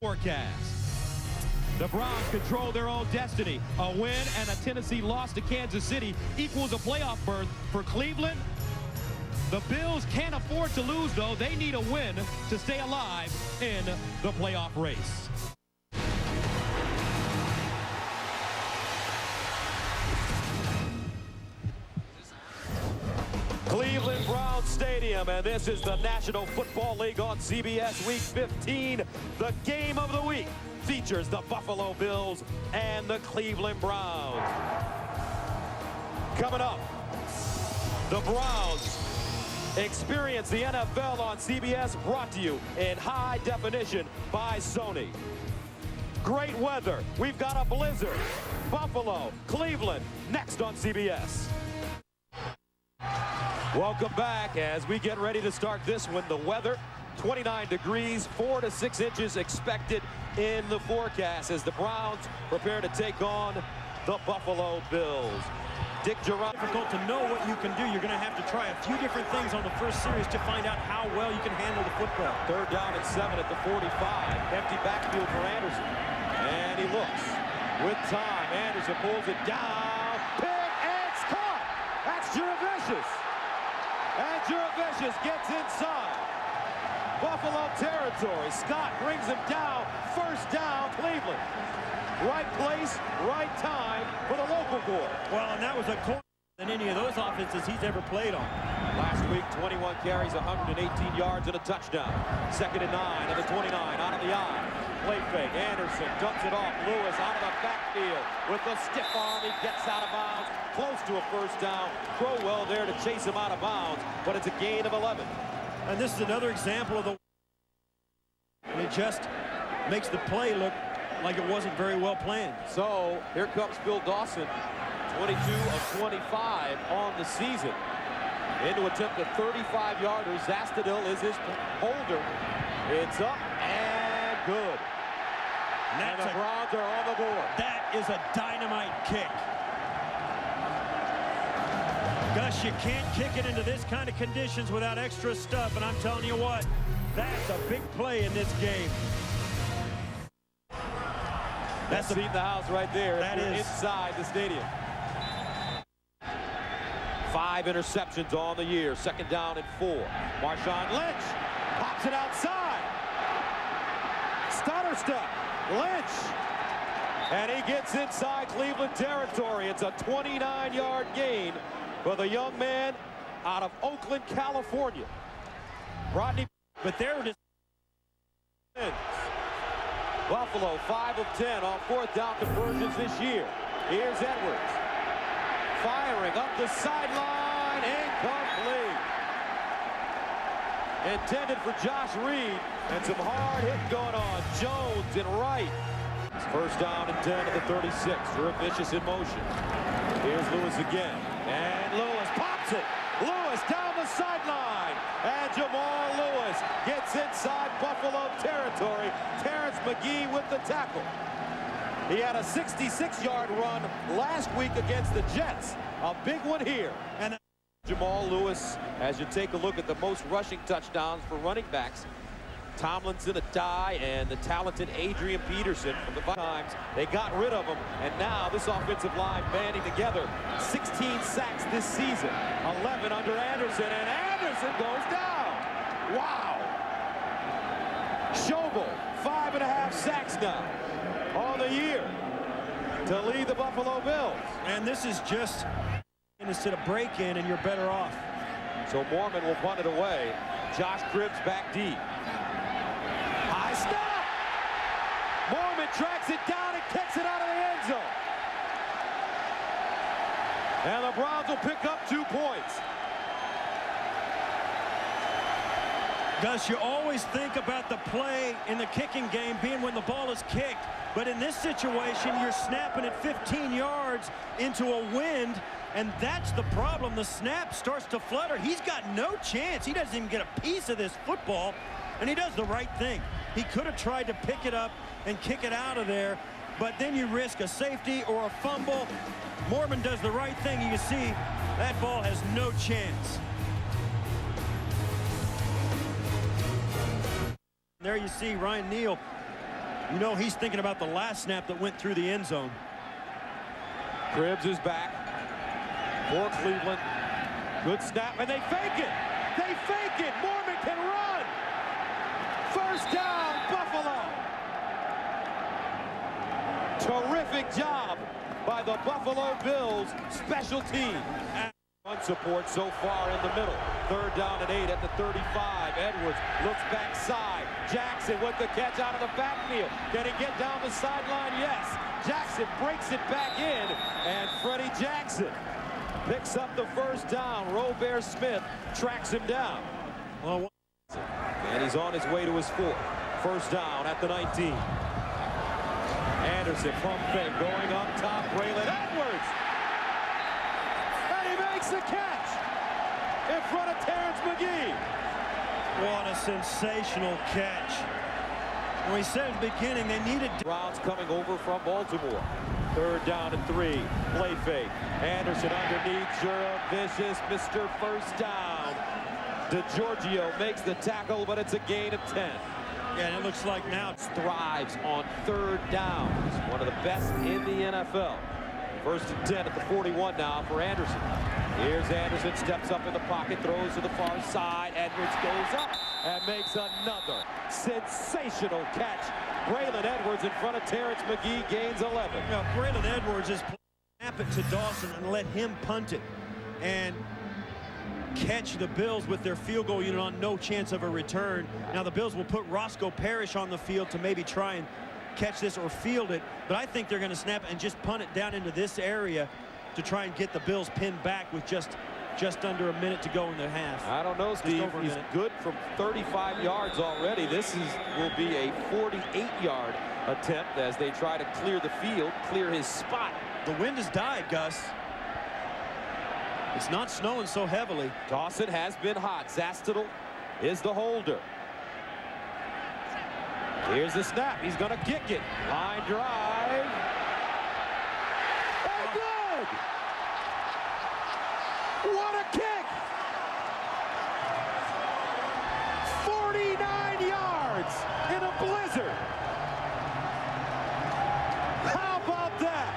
Forecast. The Browns control their own destiny. A win and a Tennessee loss to Kansas City equals a playoff berth for Cleveland. The Bills can't afford to lose, though. They need a win to stay alive in the playoff race. Cleveland Browns Stadium, and this is the National Football League on CBS Week 15. The game of the week features the Buffalo Bills and the Cleveland Browns. Coming up, the Browns experience the NFL on CBS, brought to you in high definition by Sony. Great weather. We've got a blizzard. Buffalo, Cleveland, next on CBS. Welcome back as we get ready to start this one. The weather, 29 degrees, 4 to 6 inches expected in the forecast as the Browns prepare to take on the Buffalo Bills. Dick Geronimo. Difficult to know what you can do. You're going to have to try a few different things on the first series to find out how well you can handle the football. 3rd down and 7 at the 45. Empty backfield for Anderson. And he looks. With time, Anderson pulls it down. Pick, and it's caught. That's Juravicious. And Juravicious gets inside Buffalo territory. Scott brings him down. 1st down, Cleveland. Right place, right time for the local boy. Well, and that was a corner than any of those offenses he's ever played on. Last week, 21 carries, 118 yards, and a touchdown. 2nd and 9 at the 29, out of the eye. Play fake, Anderson dumps it off. Lewis out of the backfield with the stiff arm. He gets out of bounds, close to a 1st down. Crowell there to chase him out of bounds, but it's a gain of 11. And this is another example of the... And it just makes the play look like it wasn't very well planned. So here comes Phil Dawson, 22 of 25 on the season. In to attempt a 35-yarder. Zastadil is his holder. It's up and good. And the Browns are on the board. That is a dynamite kick. Gus, you can't kick it into this kind of conditions without extra stuff, and I'm telling you what, that's a big play in this game. That's the house right there. That is inside the stadium. 5 interceptions on the year. 2nd down and 4. Marshawn Lynch pops it outside. Stutter step. Lynch. And he gets inside Cleveland territory. It's a 29-yard gain for the young man out of Oakland, California. Rodney. But there it is. Buffalo 5 of 10 on 4th down conversions this year. Here's Edwards. Firing up the sideline. Incomplete. Intended for Josh Reed. And some hard hitting going on. Jones and Wright. 1st down and 10 at the 36. Juravicious in motion. Here's Lewis again. And Lewis pops it. Lewis down the sideline. And Jamal Lewis gets inside Buffalo territory. Terrence McGee with the tackle. He had a 66-yard run last week against the Jets. A big one here. And Jamal Lewis, as you take a look at the most rushing touchdowns for running backs, Tomlinson, a tie, and the talented Adrian Peterson from the times. They got rid of him, and now this offensive line banding together. 16 sacks this season, 11 under Anderson, and Anderson goes down. Wow. Schobel, 5.5 sacks now on the year to lead the Buffalo Bills. And this is just instead of break-in, and you're better off. So Mormon will punt it away. Josh Cribbs back deep. High snap! Mormon tracks it down and kicks it out of the end zone. And the Browns will pick up 2 points. Gus, you always think about the play in the kicking game being when the ball is kicked. But in this situation, you're snapping it 15 yards into a wind, and that's the problem. The snap starts to flutter. He's got no chance. He doesn't even get a piece of this football, and he does the right thing. He could have tried to pick it up and kick it out of there, but then you risk a safety or a fumble. Mormon does the right thing. You can see that ball has no chance. There you see Ryan Neal You know he's thinking about the last snap that went through the end zone. Cribbs is back for Cleveland. Good snap, and they fake it. They fake it. Mormon can run. First down, Buffalo. Terrific job by the Buffalo Bills special team. Run support so far in the middle. 3rd down and 8 at the 35. Edwards looks backside. Jackson with the catch out of the backfield. Can he get down the sideline? Yes. Jackson breaks it back in, and Freddie Jackson picks up the first down. Robert Smith tracks him down. Well, and he's on his way to his 4th. First down at the 19. Anderson from fake going up top. Braylon Edwards. And he makes the catch in front of Terrence McGee. what a sensational catch. We said at the beginning they needed. Browns coming over from Baltimore. 3rd down and 3. Play fake. Anderson underneath. Vicious, Mr. First Down. DeGiorgio makes the tackle, but it's a gain of 10. Yeah, and it looks like now Thrives on 3rd downs. One of the best in the NFL. 1st and 10 at the 41 now for Anderson. Here's Anderson, steps up in the pocket, throws to the far side. Edwards goes up and makes another sensational catch. Braylon Edwards in front of Terrence McGee, gains 11. You know, Braylon Edwards is snap it to Dawson and let him punt it and catch the Bills with their field goal unit on no chance of a return. Now the Bills will put Roscoe Parrish on the field to maybe try and catch this or field it, but I think they're going to snap it and just punt it down into this area to try and get the Bills pinned back with just under a minute to go in the half. I don't know, Steve. He's good from 35 yards already. This will be a 48-yard attempt as they try to clear the field, clear his spot. The wind has died, Gus. It's not snowing so heavily. Dawson has been hot. Zastidal is the holder. Here's the snap. He's going to kick it. Line drive. And good! What a kick! 49 yards in a blizzard. How about that?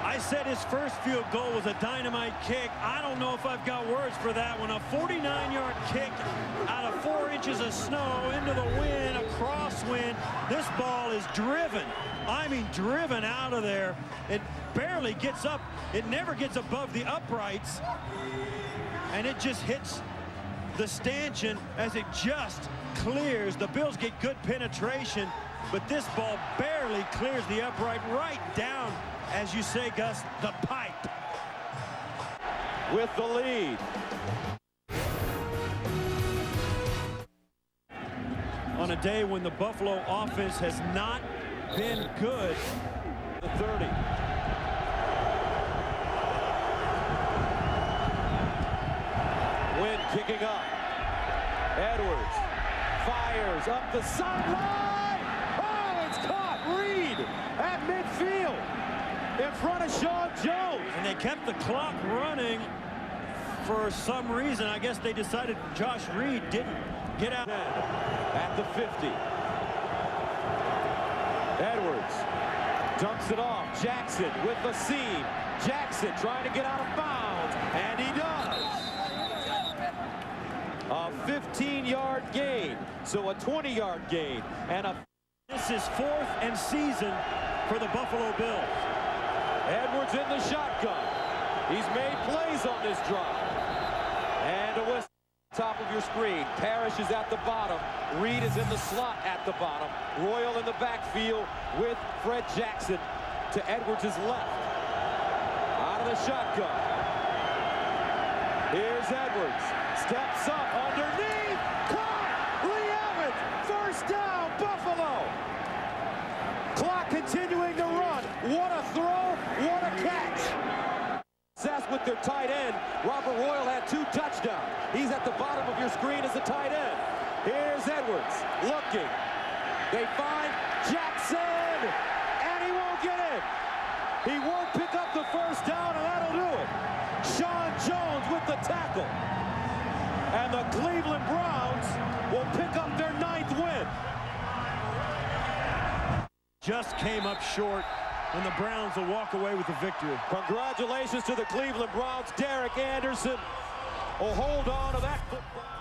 I said his first field goal was a dynamite kick. I don't know if I've got words for that one. A 49-yard kick out of 4 inches of snow into the wind, a crosswind. This ball is driven. I mean, driven out of there. It barely gets up. It never gets above the uprights. And it just hits the stanchion as it just clears. The Bills get good penetration, but this ball barely clears the upright right down, as you say, Gus, the pipe. With the lead. On a day when the Buffalo offense has not been good. The 30. Wind kicking up. Edwards fires up the sideline. Oh, it's caught. Reed at midfield in front of Sean Jones. And they kept the clock running for some reason. I guess they decided Josh Reed didn't get out. At the 50. Edwards dumps it off. Jackson with the seam. Jackson trying to get out of bounds, and he does. A 15-yard gain, so a 20-yard gain, and a. This is 4th and season for the Buffalo Bills. Edwards in the shotgun. He's made plays on this drive. And a whistle. Top of your screen. Parrish is at the bottom. Reed is in the slot at the bottom. Royal in the backfield with Fred Jackson to Edwards' left. Out of the shotgun. Here's Edwards. Steps up underneath. Caught! Lee Evans. First down, Buffalo. Clock continuing to run. What a throw. What a catch. Success with their tight end. Robert Royal had 2 touchdowns. He's at the bottom of your screen as the tight end. Here's Edwards looking. They find Jackson, and he won't get in. He won't pick up the first down, and that'll do it. Sean Jones with the tackle. And the Cleveland Browns will pick up their 9th win. Just came up short, and the Browns will walk away with the victory. Congratulations to the Cleveland Browns. Derek Anderson will hold on to that football.